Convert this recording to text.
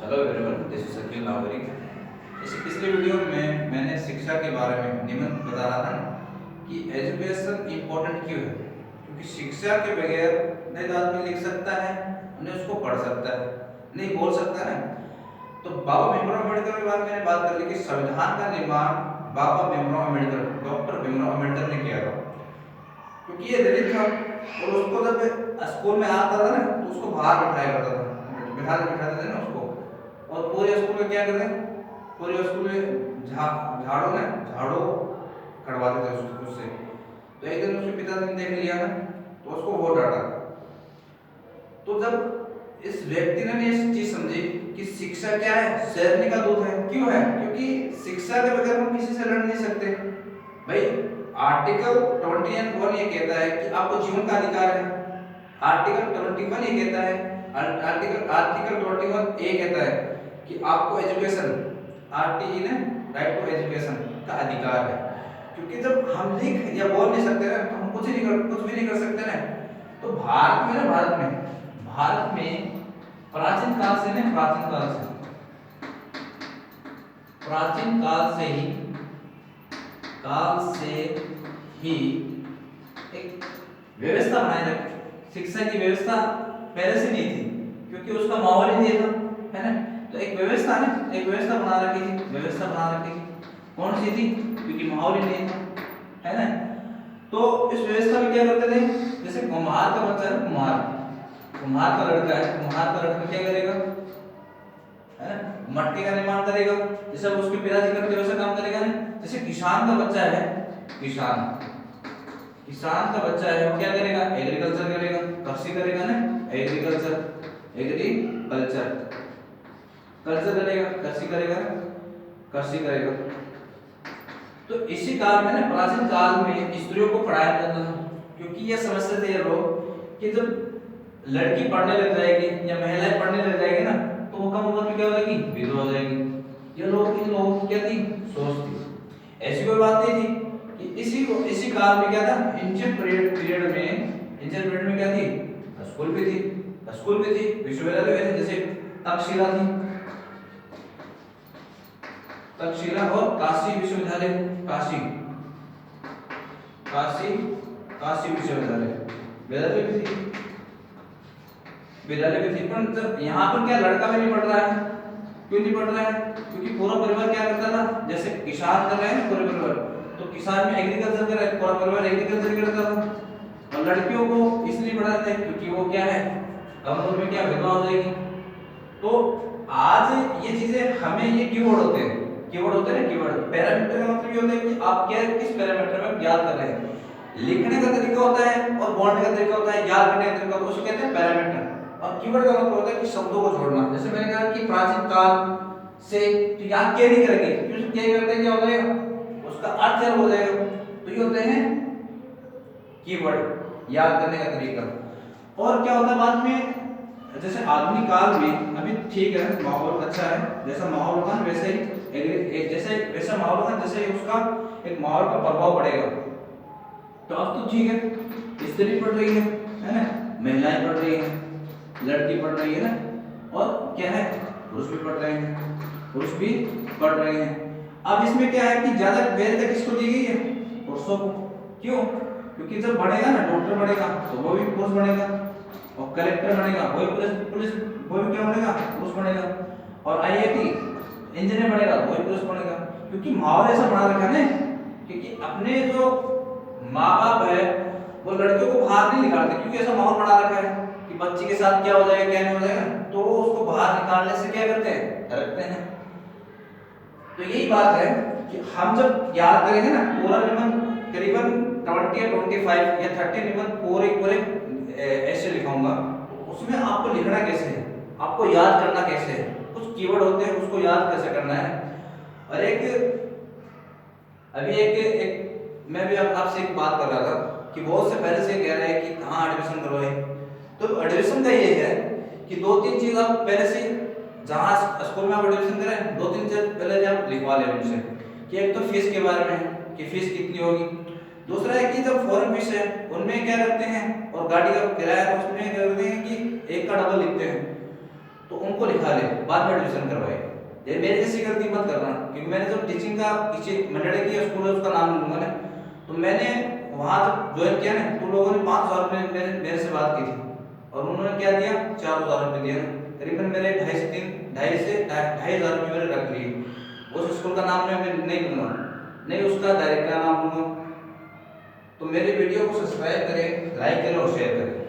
Hello everyone, this is Shakeel नागरिक। इस पिछले वीडियो में मैंने शिक्षा के बारे में निबंध बता रहा था ना कि एजुकेशन इम्पोर्टेंट क्यों है। क्योंकि शिक्षा के बगैर नहीं तो आदमी लिख सकता है, नहीं उसको पढ़ सकता है, नहीं बोल सकता है। तो बाबा भीमराव अम्बेडकर के बारे में मैंने बात कर ली कि संविधान का निर्माण बाबा भीमराव अम्बेडकर, डॉक्टर भीमराव अम्बेडकर ने किया था। क्योंकि ये दलित था और उसको जब स्कूल में आता था ना तो उसको बाहर बिठाया करता था, बिठाते थे ना उसको। और पूरे स्कूल में क्या करते हैं, पूरे स्कूल में झाड़ू कटवाते थे उससे। तो एक दिन उसके पिताजी ने देख लिया ना तो उसको वो डांटा। तो जब इस व्यक्ति ने इस चीज समझी कि शिक्षा क्या है, शेरनी का दूध है। क्यों है? क्योंकि शिक्षा के बगैर हम किसी से लड़ नहीं सकते भाई। आर्टिकल 21 ये कहता है कि आपको जीवन का अधिकार है। आर्टिकल 21 ये कहता है, आर्टिकल आर्टिकल 21 ए कहता है कि आपको एजुकेशन, आरटीई ने राइट टू एजुकेशन का अधिकार है। क्योंकि जब हम लिख या बोल नहीं सकते ना तो हम कुछ भी नहीं कर सकते ना। तो भारत में प्राचीन काल से ही एक व्यवस्था बनाई रखी। शिक्षा की व्यवस्था पहले से नहीं थी क्योंकि उसका माहौल ही नहीं था, है ना। तो एक व्यवस्था बना रखी थी। कौन सी थी? क्योंकि माहौल ही नहीं था, है ना। तो इस व्यवस्था में क्या करते थे, जैसे कुम्हार का बच्चा है, कुम्हार का लड़का क्या करेगा, है ना, मटके का निर्माण करेगा। जैसे उसके पिताजी करते वैसा काम करेगा ना। जैसे किसान का बच्चा है, किसान का बच्चा है वो क्या करेगा, एग्रीकल्चर करेगा, कृषि करेगा ना, एग्रीकल्चर करेगा, कृषि करेगा। तो इसी काल में ना, प्राचीन काल में स्त्रियों को पढ़ाया जाता था। क्योंकि ये समझते थे ये लोग कि जब लड़की पढ़ने लग जाएगी या महिलाएं पढ़ने लग जाएगी ना तो वो कम उम्र में क्या हो जाएगी, विधवा हो जाएगी। इन लोगों की क्या थी, सोच थी। ऐसी कोई बात नहीं थी कि इसी काल में क्या था, एंशिएंट पीरियड में क्या थी, स्कूल भी थी, विश्वविद्यालय भी थे। जैसे तक्षशिला और काशी विश्वविद्यालय, काशी विद्यालय भी थी। पर जब यहाँ पर क्या लड़का भी नहीं पढ़ रहा है, क्यों नहीं पढ़ रहा है? क्योंकि पूरा परिवार क्या करता था, जैसे किसान कर रहे हैं पूरे परिवार, तो किसान में एग्रीकल्चर कर रहे हैं, पूरा परिवार एग्रीकल्चर करता था। और लड़कियों को इसलिए पढ़ाते हैं क्योंकि वो क्या है, कम उम्र में क्या विधवा हो जाएगी। तो आज ये चीजें हमें ये कीवर्ड होते हैं ना, पैरामीटर का मतलब ये होता है कि आप क्या किस पैरामीटर में याद कर रहे हैं। लिखने का तरीका होता है और बोलने का तरीका होता है, याद करने का तरीका होता है, उसे कहते हैं पैरामीटर। और कीवर्ड का मतलब होता है कि शब्दों को जोड़ना। जैसे मैंने कहा कि प्राचीन काल से, तो याद क्या नहीं करेंगे, क्योंकि क्या करते हैं, क्या हो जाएगा, उसका अर्थ अलग हो जाएगा। तो ये होते हैं कीवर्ड, याद करने का तरीका। और क्या होता है बाद में, जैसे आधुनिक काल में अभी ठीक है, माहौल अच्छा है, जैसा माहौल होगा वैसे ही वैसा माहौल होगा जैसे उसका एक माहौल का प्रभाव पड़ेगा। तो अब तो ठीक है, स्त्री पढ़ रही है ना, महिलाएं पढ़ रही है, लड़की पढ़ रही है ना, और क्या है, पुरुष भी पढ़ रहे हैं। अब इसमें क्या है कि ज्यादा वैल्यू किसको दी गई है, पुरुषों को। क्यों? क्योंकि जब बढ़ेगा ना, डॉक्टर बढ़ेगा तो वो भी पुरुष बढ़ेगा, और कलेक्टर बनेगा वही पुरुष वही क्या बनेगा, पुरुष बनेगा। और आईआईटी इंजीनियर बनेगा वही पुरुष बनेगा। क्योंकि माहौल ऐसा बना रखा है ना, क्योंकि अपने जो माँ बाप है वो लड़कियों को बाहर नहीं निकालते, क्योंकि ऐसा माहौल बना रखा है कि बच्ची के साथ क्या हो जाएगा, क्या नहीं हो जाएगा, तो वो उसको बाहर निकालने से क्या करते हैं, डरते हैं। तो यही बात है कि हम जब याद करेंगे ना, पूरा निबंध करीबन 20 या 25 या 30 निबंध पूरे ऐसे लिखाऊंगा। तो उसमें आपको लिखना कैसे है, आपको याद करना कैसे है, कुछ कीवर्ड होते हैं उसको याद कैसे करना है। और एक मैं भी आपसे एक बात कर रहा था कि बहुत से पहले से कह रहे हैं कि कहाँ एडमिशन करवाए। तो एडमिशन का ये है कि 2-3 चीज आप पहले से, जहाँ स्कूल में आप एडमिशन करें, 2-3 चीज पहले आप लिखवा लें उनसे। कि एक तो फीस के बारे में कि फीस कितनी होगी, दूसरा है कि जब फॉरेन फीस है उनमें क्या करते हैं, और गाड़ी का किराया है उसमें क्या करते हैं कि एक का डबल लिखते हैं। तो उनको लिखा ले, बाद में एडमिशन करवाए। ये मेरी जैसी गलती मत करना, क्योंकि मैंने जब टीचिंग का किसी मंडली की स्कूल है उसका नाम लूंगा ना, तो मैंने वहाँ जब ज्वाइन किया ना तो लोगों ने 5,000 रुपये मेरे से बात की थी, और उन्होंने क्या दिया, 4,000 रुपये दिया ना, करीबन मेरे 2,500 रुपये मैंने रख लिए। उस स्कूल का नाम मैं नहीं लूंगा, नहीं उसका डायरेक्टर नाम लूंगा। तो मेरे वीडियो को सब्सक्राइब करें, लाइक करें और शेयर करें।